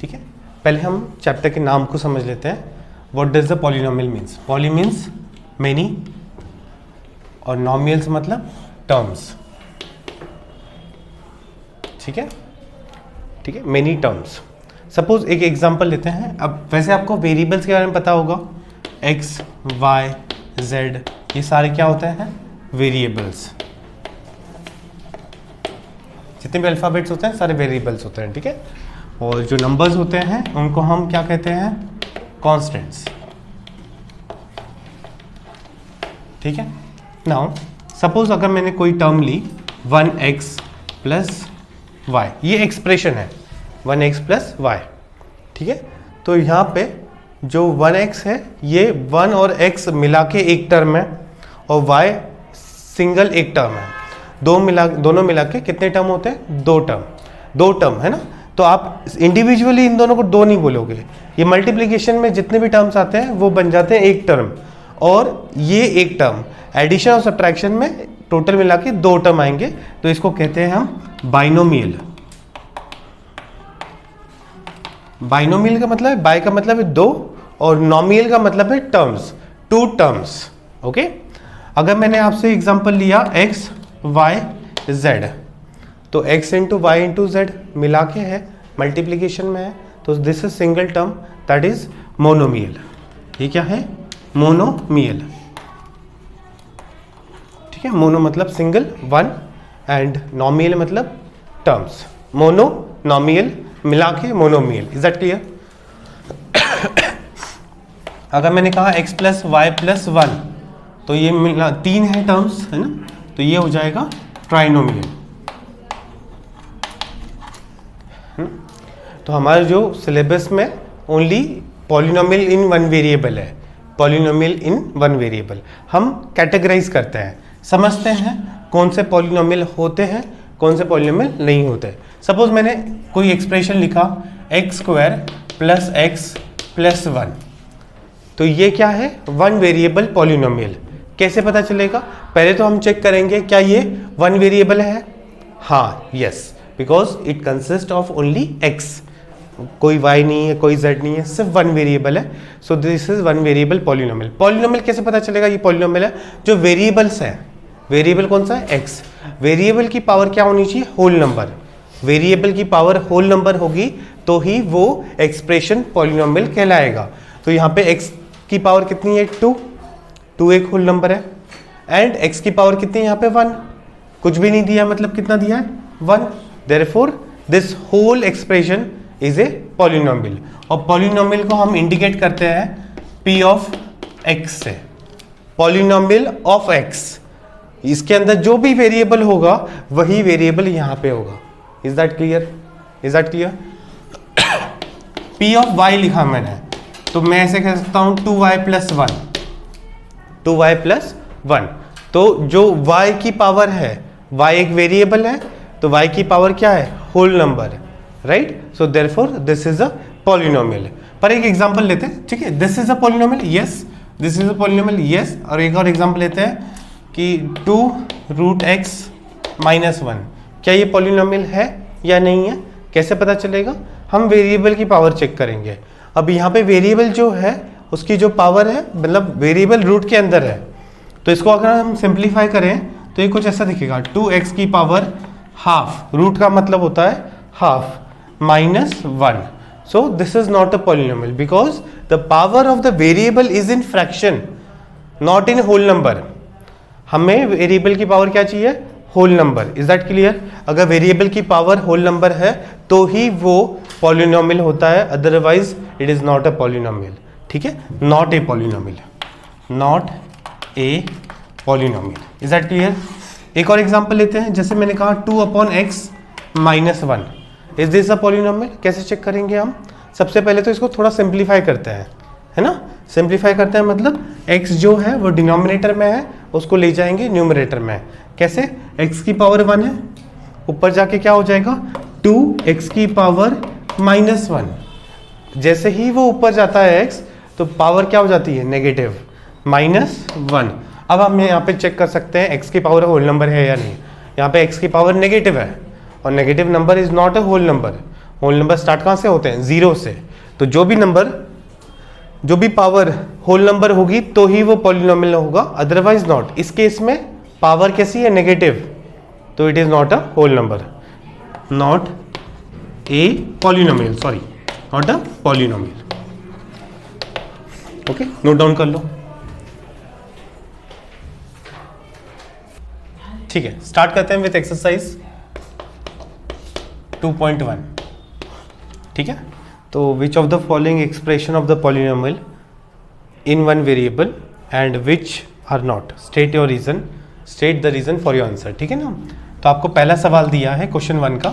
ठीक है, पहले हम चैप्टर के नाम को समझ लेते हैं. What does the polynomial means. Poly means many और नॉमियल्स मतलब टर्म्स. ठीक है, ठीक है, मेनी टर्म्स. सपोज एक एग्जांपल लेते हैं. अब वैसे आपको वेरिएबल्स के बारे में पता होगा, एक्स वाई जेड ये सारे क्या होते हैं, वेरिएबल्स. जितने भी अल्फ़ाबेट्स होते हैं सारे वेरिएबल्स होते हैं. ठीक है, और जो नंबर्स होते हैं उनको हम क्या कहते हैं, कॉन्स्टेंट्स. ठीक है. नाउ सपोज अगर मैंने कोई टर्म ली 1x प्लस वाई, ये एक्सप्रेशन है 1x प्लस वाई. ठीक है, तो यहाँ पे जो 1x है ये 1 और x मिला के एक टर्म है और y सिंगल एक टर्म है. दोनों मिला के कितने टर्म होते हैं, दो टर्म है ना. तो आप इंडिविजुअली इन दोनों को दो नहीं बोलोगे, ये मल्टीप्लिकेशन में जितने भी टर्म्स आते हैं वो बन जाते हैं एक टर्म, और ये एक टर्म एडिशन और सब्ट्रैक्शन में टोटल मिला के दो टर्म आएंगे. तो इसको कहते हैं हम बाइनोमियल. बाइनोमियल का मतलब है, बाय का मतलब है दो और नॉमियल का मतलब है टर्म्स, टू टर्म्स. ओके, अगर मैंने आपसे एग्जांपल लिया x y z, तो x into y into z मिला के है, मल्टीप्लीकेशन में है, तो this is single term, that is monomial. ये क्या है, मोनोमियल. ठीक है, मोनो मतलब सिंगल वन एंड नॉमियल मतलब टर्म्स. मोनो नॉमियल मिला के मोनोमियल. Is that clear. अगर मैंने कहा x plus y plus one, तो ये मिला तीन है टर्म्स है ना, तो ये हो जाएगा ट्राइनोमियल. तो हमारे जो सिलेबस में only polynomial in one variable है, पॉलिनोमियल इन वन वेरिएबल. हम कैटेगराइज करते हैं, समझते हैं कौन से पॉलिनोमियल होते हैं, कौन से पॉलिनोमियल नहीं होते. सपोज मैंने कोई एक्सप्रेशन लिखा x square plus x plus one, तो ये क्या है, वन वेरिएबल पॉलिनोमियल. कैसे पता चलेगा, पहले तो हम चेक करेंगे क्या ये वन वेरिएबल है. हाँ, yes, because it consist of only x, कोई y नहीं है, कोई z नहीं है, सिर्फ वन वेरिएबल है. सो this is one variable polynomial. Polynomial कैसे पता चलेगा, ये पॉलिनोमियल है जो वेरिएबल्स है. वेरिएबल कौन सा है, x. वेरिएबल की पावर क्या होनी चाहिए, होल नंबर. वेरिएबल की पावर होल नंबर होगी तो ही वो एक्सप्रेशन पॉलिनोमियल कहलाएगा. तो यहाँ पे x की पावर कितनी है, 2 एक होल नंबर है, एंड x की पावर कितनी है यहाँ पे 1, कुछ भी नहीं दिया, मतलब कितना दिया है, 1. Therefore this whole expression is a polynomial. और पॉलिनोमियल को हम इंडिकेट करते हैं p ऑफ x से, पॉलिनोमियल ऑफ x. इसके अंदर जो भी वेरिएबल होगा वही वेरिएबल यहाँ पे होगा. Is that clear, is that clear. p of y लिखा मैंने, तो मैं ऐसे कह सकता हूँ 2y प्लस 1, 2y प्लस 1. तो जो y की पावर है, y एक वेरिएबल है, तो y की पावर क्या है, whole number, right. So therefore this is a polynomial. पर एक एग्जांपल लेते हैं, ठीक है. This is a polynomial, yes, this is a polynomial, yes. और एक और एग्जांपल लेते हैं कि 2√x माइनस 1, क्या ये पॉलिनोमियल है या नहीं है. कैसे पता चलेगा, हम वेरिएबल की पावर चेक करेंगे. अब यहाँ पे वेरिएबल जो है उसकी जो पावर है, मतलब वेरिएबल रूट के अंदर है, तो इसको अगर हम सिंप्लीफाई करें तो ये कुछ ऐसा दिखेगा, 2x की पावर हाफ, रूट का मतलब होता है half, minus 1. So this is not a polynomial because the power of the variable is in fraction, not in whole number. हमें वेरिएबल की पावर क्या चाहिए, whole number. Is that clear. अगर variable की पावर होल नंबर है तो ही वो पॉलिनोमियल होता है, otherwise it is not a polynomial. ठीक है, not a polynomial, not a polynomial. Is that clear. एक और एग्जांपल लेते हैं, जैसे मैंने कहा 2/x minus 1, is this a polynomial. कैसे चेक करेंगे हम, सबसे पहले तो इसको थोड़ा सिंप्लीफाई करते हैं, है ना. सिंप्लीफाई करते हैं मतलब x जो है वो डिनोमिनेटर में है, उसको ले जाएंगे न्यूमरेटर में. कैसे, x की पावर 1 है, ऊपर जाके क्या हो जाएगा, 2x की पावर माइनस 1. जैसे ही वो ऊपर जाता है x, तो पावर क्या हो जाती है, नेगेटिव, -1. अब हम यहाँ पे चेक कर सकते हैं x की पावर होल नंबर है या नहीं. यहाँ पे x की पावर नेगेटिव है और negative number is not a whole number. Whole number start कहाँ से होते हैं? जीरो से। तो जो भी पावर होल नंबर होगी तो ही वो पॉलिनोमियल होगा, अदरवाइज नॉट। इस केस में पावर कैसी है? नेगेटिव, तो it is not a whole number, not a polynomial, sorry not a polynomial. Okay, note down कर लो। ठीक है, स्टार्ट करते हैं विथ एक्सरसाइज 2.1। ठीक है, तो which of the following expression of the polynomial in one variable and which are not, state your reason, state the reason for your answer. ठीक है ना। तो आपको पहला सवाल दिया है क्वेश्चन 1 का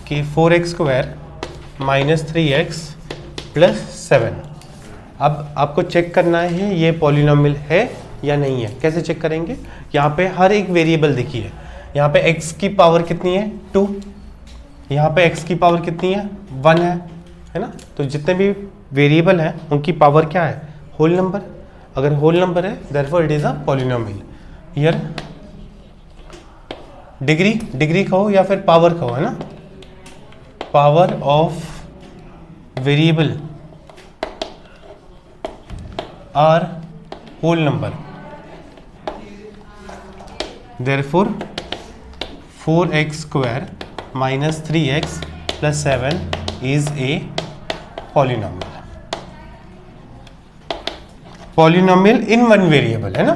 कि 4x² माइनस 3x प्लस 7। अब आपको चेक करना है ये पॉलिनोमियल है या नहीं है। कैसे चेक करेंगे? यहाँ पे हर एक वेरिएबल देखिए, यहाँ पे x की पावर कितनी है? 2, यहाँ पे x की पावर कितनी है? 1 है ना। तो जितने भी वेरिएबल हैं उनकी पावर क्या है? Whole number. अगर होल नंबर है therefore it is a polynomial. Here degree कहो या फिर पावर कहो, है ना। Power of variable are whole number, therefore 4x² minus 3x plus 7 is a polynomial in one variable, है ना।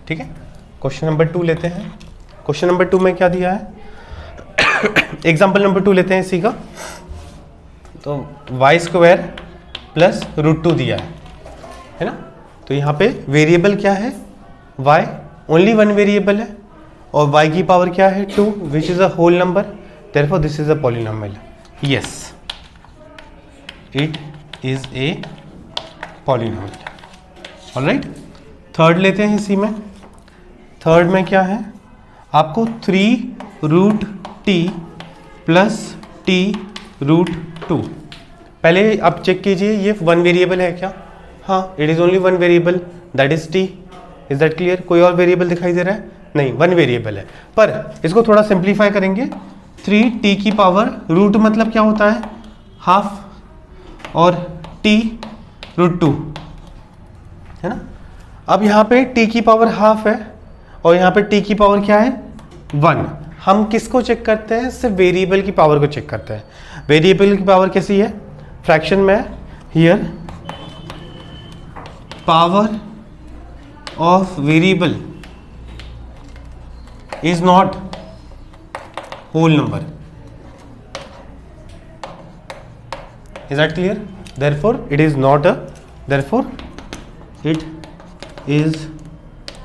ठीक है, क्वेश्चन नंबर 2 लेते हैं। क्वेश्चन नंबर 2 में क्या दिया है? एग्जाम्पल नंबर 2 लेते हैं इसी का। तो y² प्लस √2 दिया है ना। तो यहाँ पे वेरिएबल क्या है? y, ओनली वन वेरिएबल है, और y की पावर क्या है? 2, which is a whole number, therefore this is a polynomial. Yes, it is a polynomial. Alright, third लेते हैं इसी में। थर्ड में क्या है? आपको 3√t प्लस t√2। पहले आप चेक कीजिए ये वन वेरिएबल है क्या? हाँ, it is only one variable, that is t। Is that clear? कोई और वेरिएबल दिखाई दे रहा है? नहीं, वन वेरिएबल है। पर इसको थोड़ा सिंप्लीफाई करेंगे। 3t की पावर रूट मतलब क्या होता है? हाफ, और t√2, है ना। अब यहाँ पे t की पावर हाफ है और यहाँ पे t की पावर क्या है? 1। हम किसको चेक करते हैं? सिर्फ वेरिएबल की पावर को चेक करते हैं। वेरिएबल की पावर कैसी है? फ्रैक्शन में। Here power of variable is not whole number. Is that clear? Therefore it is not a, therefore it is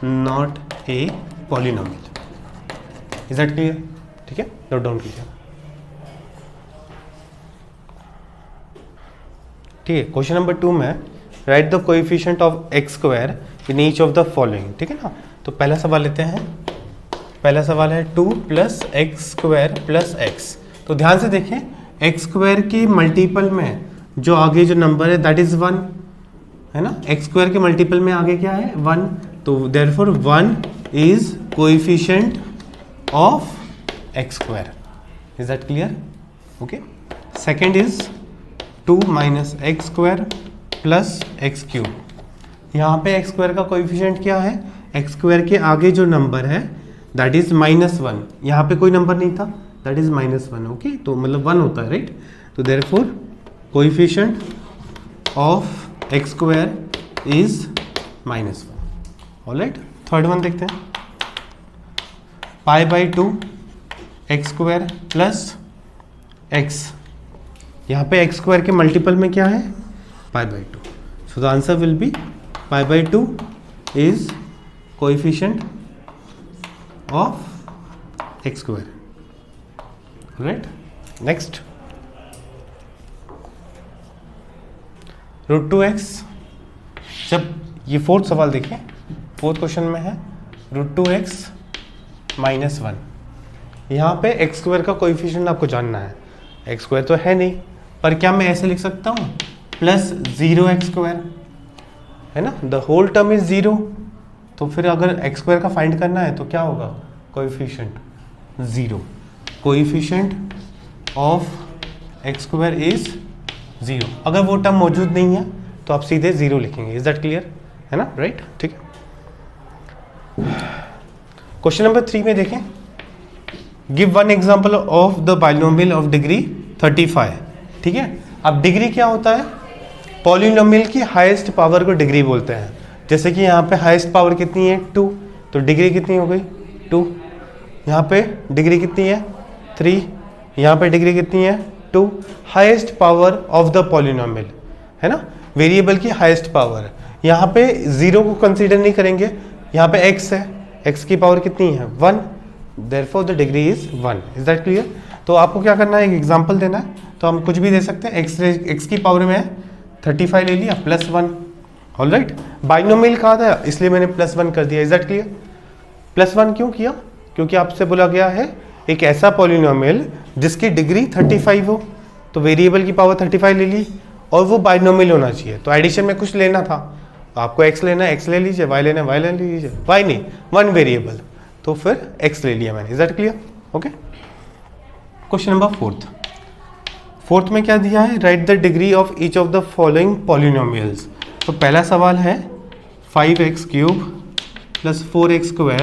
not a polynomial. Is that clear? ठीक है, नोट डाउन कीजिए। ठीक है, क्वेश्चन नंबर 2 में right the coefficient of x² in each of the following. ठीक है ना। तो पहला सवाल लेते हैं। पहला सवाल है 2 + x² + x। तो ध्यान से देखें, x² के मल्टीपल में जो आगे जो नंबर है दैट इज 1, है ना। x² के मल्टीपल में आगे क्या है? 1। तो therefore 1 is coefficient of x²। Is that clear? Okay. Second is 2 - x² + x³। यहाँ पे x² का कोएफिशिएंट क्या है? x² के आगे जो नंबर है दैट इज -1। यहाँ पे कोई नंबर नहीं था, दैट इज -1। ओके, तो मतलब 1 होता है, राइट। तो therefore coefficient of x² is -1। Alright, third one देखते हैं। π/2 x² + x। यहाँ पे x² के मल्टीपल में क्या है? π/2। So the answer will be π/2 is coefficient of x²। Right, next √2x। जब ये फोर्थ सवाल देखिए, फोर्थ क्वेश्चन में है √2x - 1। यहाँ पे x² का कोएफिशिएंट आपको जानना है। x² तो है नहीं, पर क्या मैं ऐसे लिख सकता हूँ +0x², है ना। द होल टर्म इज 0, तो फिर अगर एक्स स्क्वायर का फाइंड करना है तो क्या होगा, coefficient 0, coefficient of x square is 0। अगर वो टर्म मौजूद नहीं है तो आप सीधे 0 लिखेंगे। इज दैट क्लियर, है ना, राइट, ठीक है। क्वेश्चन नंबर 3 में देखें, give one example of the binomial of degree 35। ठीक है, अब डिग्री क्या होता है, पॉलिनोमियल की हाईएस्ट पावर को डिग्री बोलते हैं। जैसे कि यहाँ पे हाईएस्ट पावर कितनी है 2, तो डिग्री कितनी हो गई 2। यहाँ पे डिग्री कितनी है 3, यहाँ पे डिग्री कितनी है 2। Highest power of the polynomial, है ना, वेरिएबल की हाईएस्ट पावर। यहाँ पे 0 को कंसीडर नहीं करेंगे, यहाँ पे x है, x की पावर कितनी है 1, therefore the degree is 1। Is that clear. तो आपको क्या करना है, एक एग्जांपल देना है, तो हम कुछ भी दे सकते हैं। x की पावर में 35 ले लिया +1, ऑलराइट। बाइनोमियल कहा था इसलिए मैंने +1 कर दिया। Is that clear. +1 क्यों किया, क्योंकि आपसे बोला गया है एक ऐसा पॉलिनोमियल जिसकी डिग्री 35 हो, तो वेरिएबल की पावर 35 ले ली और वो बाइनोमियल होना चाहिए। तो एडिशन में कुछ लेना था, आपको x लेना है x ले लीजिए, y लेना है y ले लीजिए, y नहीं, वन वेरिएबल, तो फिर x ले लिया मैंने। Is that clear, okay. Question number 4th में क्या दिया है, right the degree of each of the following polynomials. तो पहला सवाल है 5x³ + 4x²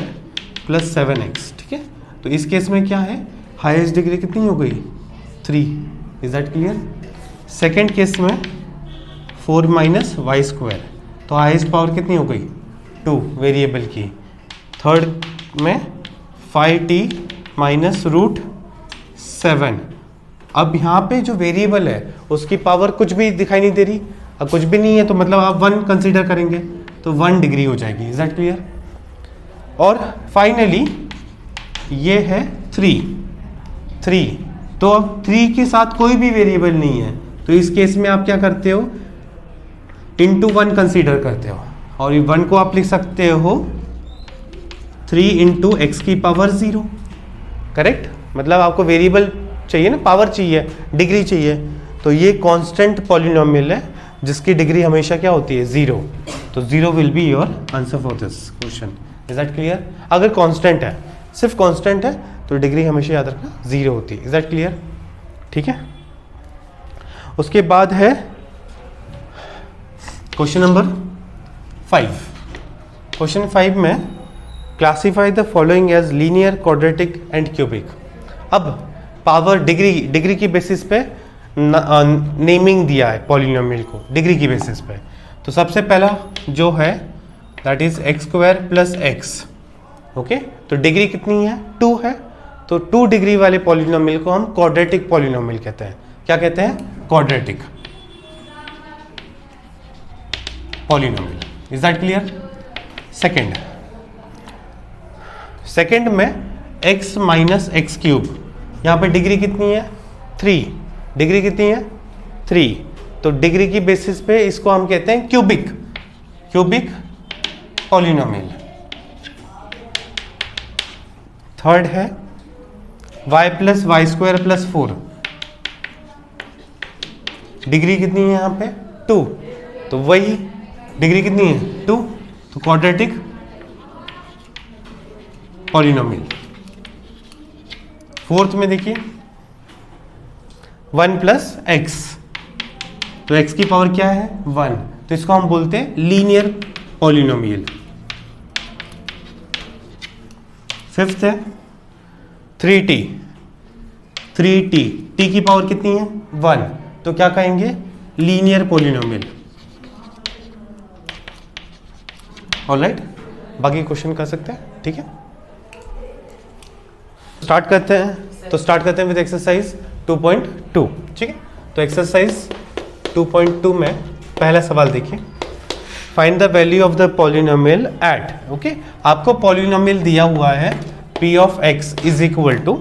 + 7x। ठीक है, तो इस केस में क्या है, हाईएस्ट डिग्री कितनी हो गई 3। Is that clear. Second case में 4 - y², तो हाईएस्ट पावर कितनी हो गई 2 वेरिएबल की। थर्ड में 5t - √7। अब यहाँ पे जो वेरिएबल है उसकी पावर कुछ भी दिखाई नहीं दे रही, अब कुछ भी नहीं है तो मतलब आप 1 कंसीडर करेंगे तो 1 डिग्री हो जाएगी। Is that clear. और फाइनली ये है 3। तो अब 3 के साथ कोई भी वेरिएबल नहीं है, तो इस केस में आप क्या करते हो, इंटू 1 कंसीडर करते हो, और ये 1 को आप लिख सकते हो 3 × x⁻0। करेक्ट, मतलब आपको वेरिएबल चाहिए ना, पावर चाहिए, डिग्री चाहिए, तो ये कांस्टेंट पॉलिनोमियल है जिसकी डिग्री हमेशा क्या होती है 0। तो 0 will be your answer for this question. Is that clear. अगर कांस्टेंट है, सिर्फ कांस्टेंट है, तो डिग्री हमेशा याद रखना 0 होती है। इज दैट क्लियर, ठीक है। उसके बाद है क्वेश्चन नंबर 5। क्वेश्चन 5 में classify the following as linear, quadratic and cubic. अब पावर डिग्री की बेसिस पे नेमिंग दिया है पॉलिनोमियल को, डिग्री की बेसिस पे। तो सबसे पहला जो है that is x² + x। Okay, तो डिग्री कितनी है 2 है, तो 2 डिग्री वाले पॉलिनोमियल को हम क्वाड्रेटिक पॉलिनोमियल कहते हैं। क्या कहते हैं, quadratic polynomial. Is that clear. Second में x - x³, यहाँ पे डिग्री कितनी है 3, डिग्री कितनी है 3, तो डिग्री की बेसिस पे इसको हम कहते हैं क्यूबिक पॉलिनोमियल। थर्ड है y + y² + 4, डिग्री कितनी है यहाँ पे 2, तो वही डिग्री कितनी है 2, तो क्वाड्रेटिक पॉलिनोमियल। फोर्थ में देखिए 1 + x, तो x की पावर क्या है 1, तो इसको हम बोलते हैं लीनियर पॉलिनोमियल। फिफ्थ है 3t, t की पावर कितनी है 1, तो क्या कहेंगे लीनियर पॉलिनोमियल। ऑलराइट, बाकी क्वेश्चन कर सकते हैं, ठीक है। स्टार्ट करते हैं विद एक्सरसाइज 2.2। ठीक है, तो एक्सरसाइज 2.2 में पहला सवाल देखिए, find the value of the polynomial at. Okay, आपको पॉलिनोमियल दिया हुआ है p of x is equal to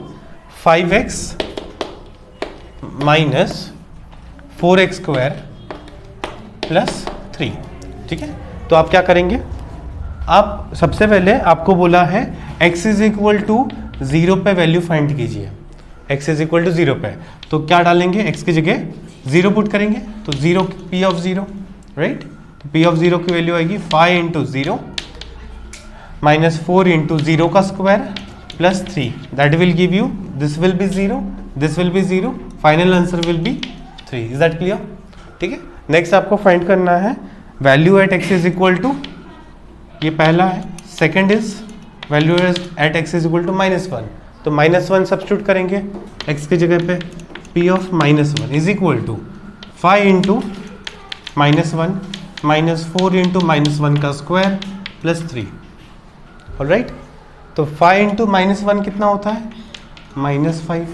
5x - 4x² + 3। ठीक है, तो आप क्या करेंगे, आप सबसे पहले आपको बोला है x इज इक्वल टू 0 पे वैल्यू फाइंड कीजिए। x इज इक्वल टू 0 पे, तो क्या डालेंगे, x की जगह 0 पुट करेंगे, तो 0 p of 0, राइट। तो p of 0 की वैल्यू आएगी 5 × 0 माइनस 4 इंटू 0 का square plus 3, that will give you, this will be 0, this will be 0, final answer will be 3. Is that clear? ठीक है. नेक्स्ट आपको फाइंड करना है value at x is equal to, ये पहला है. Second is value at x is equal to -1. तो -1 substitute करेंगे x की जगह पे, p of -1 is equal to 5 into -1 minus 4 into -1 का स्क्वायर प्लस 3. ऑलराइट. तो 5 इंटू -1 कितना होता है? -5.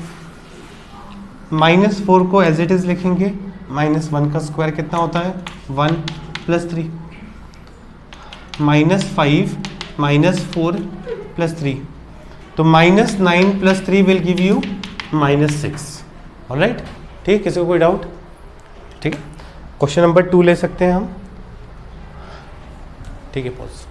-4 को एज इट इज लिखेंगे, -1 का स्क्वायर कितना होता है? 1 प्लस 3. -5 -4 प्लस 3, तो -9 plus 3 will give you -6. Alright. ठीक, किसी को कोई डाउट? ठीक है. क्वेश्चन नंबर 2 ले सकते हैं हम. ठीक है, पॉज.